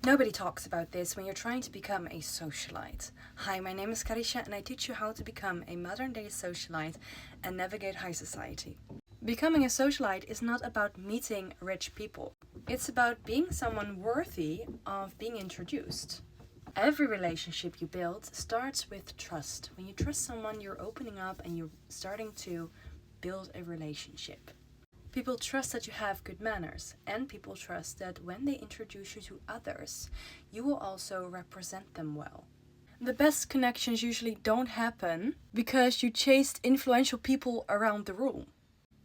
Nobody talks about this when you're trying to become a socialite. Hi, my name is Karisha and I teach you how to become a modern-day socialite and navigate high society. Becoming a socialite is not about meeting rich people. It's about being someone worthy of being introduced. Every relationship you build starts with trust. When you trust someone, you're opening up and you're starting to build a relationship. People trust that you have good manners, and people trust that when they introduce you to others, you will also represent them well. The best connections usually don't happen because you chased influential people around the room.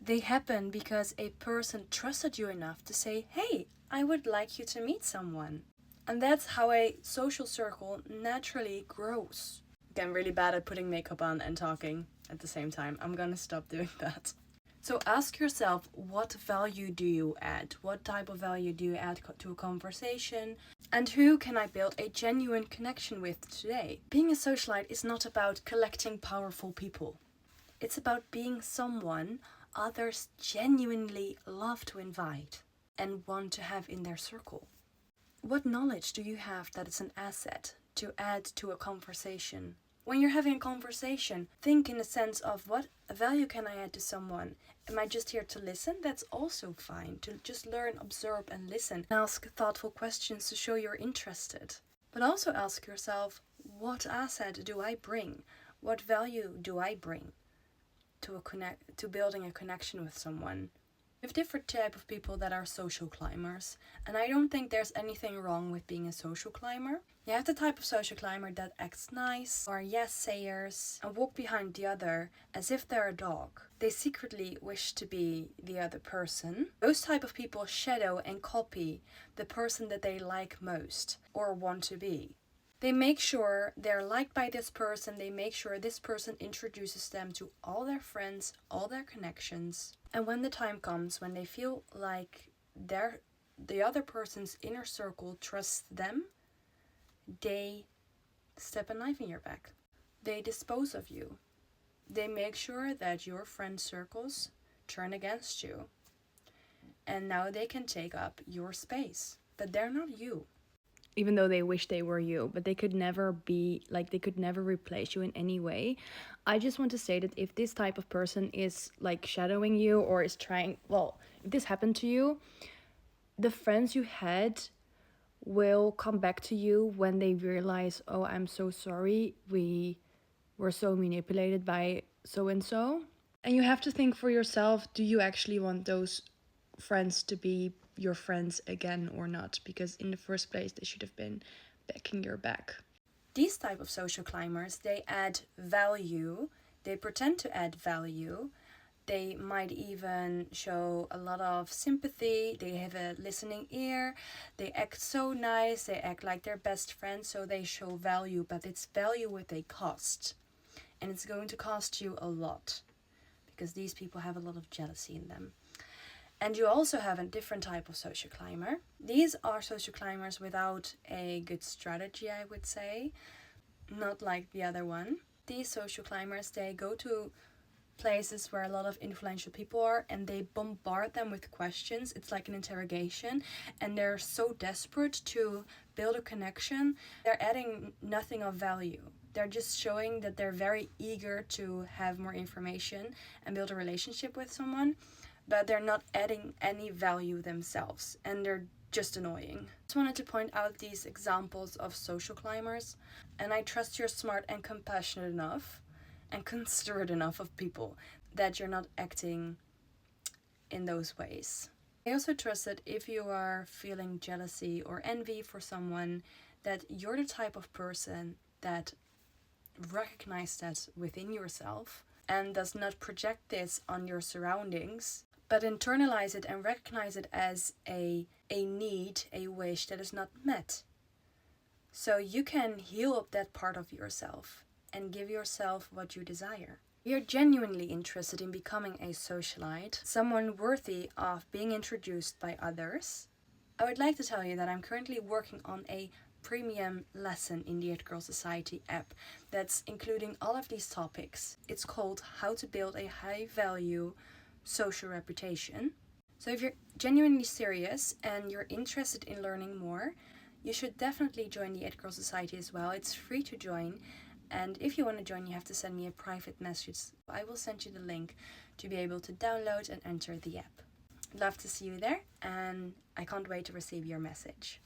They happen because a person trusted you enough to say, hey, I would like you to meet someone. And that's how a social circle naturally grows. I'm really bad at putting makeup on and talking at the same time. I'm gonna stop doing that. So ask yourself, what value do you add? What type of value do you add to a conversation? And who can I build a genuine connection with today? Being a socialite is not about collecting powerful people. It's about being someone others genuinely love to invite and want to have in their circle. What knowledge do you have that is an asset to add to a conversation? When you're having a conversation, think in the sense of what value can I add to someone? Am I just here to listen? That's also fine. To just learn, observe, and listen. Ask thoughtful questions to show you're interested. But also ask yourself, what asset do I bring? What value do I bring to building a connection with someone? We have different type of people that are social climbers, and I don't think there's anything wrong with being a social climber. You have the type of social climber that acts nice, or yes-sayers, and walk behind the other as if they're a dog. They secretly wish to be the other person. Those type of people shadow and copy the person that they like most or want to be. They make sure they're liked by this person. They make sure this person introduces them to all their friends, all their connections. And when the time comes, when they feel like the other person's inner circle trusts them, they step a knife in your back. They dispose of you. They make sure that your friend circles turn against you. And now they can take up your space. But they're not you. Even though they wish they were you, but they could never replace you in any way. I just want to say that if this type of person is like shadowing you or is trying, if this happened to you, the friends you had will come back to you when they realize, oh, I'm so sorry, we were so manipulated by so-and-so. And you have to think for yourself, do you actually want those friends to be your friends again or not? Because in the first place they should have been backing your back. These type of social climbers, they add value, they pretend to add value, they might even show a lot of sympathy, they have a listening ear, they act so nice, they act like their best friends, so they show value, but it's value with a cost. And it's going to cost you a lot, because these people have a lot of jealousy in them. And you also have a different type of social climber. These are social climbers without a good strategy, I would say. Not like the other one. These social climbers, they go to places where a lot of influential people are and they bombard them with questions. It's like an interrogation. And they're so desperate to build a connection. They're adding nothing of value. They're just showing that they're very eager to have more information and build a relationship with someone. But they're not adding any value themselves, and they're just annoying. I just wanted to point out these examples of social climbers, and I trust you're smart and compassionate enough and considerate enough of people that you're not acting in those ways. I also trust that if you are feeling jealousy or envy for someone, that you're the type of person that recognizes that within yourself and does not project this on your surroundings, but internalize it and recognize it as a need, a wish that is not met. So you can heal up that part of yourself and give yourself what you desire. If you're genuinely interested in becoming a socialite, someone worthy of being introduced by others, I would like to tell you that I'm currently working on a premium lesson in the It Girl Society app that's including all of these topics. It's called How to Build a High Value Social Reputation. So if you're genuinely serious and you're interested in learning more, You should definitely join the It Girl Society as well. It's free to join, and if you want to join, you have to send me a private message. I will send you the link to be able to download and enter the app. I'd love to see you there, and I can't wait to receive your message.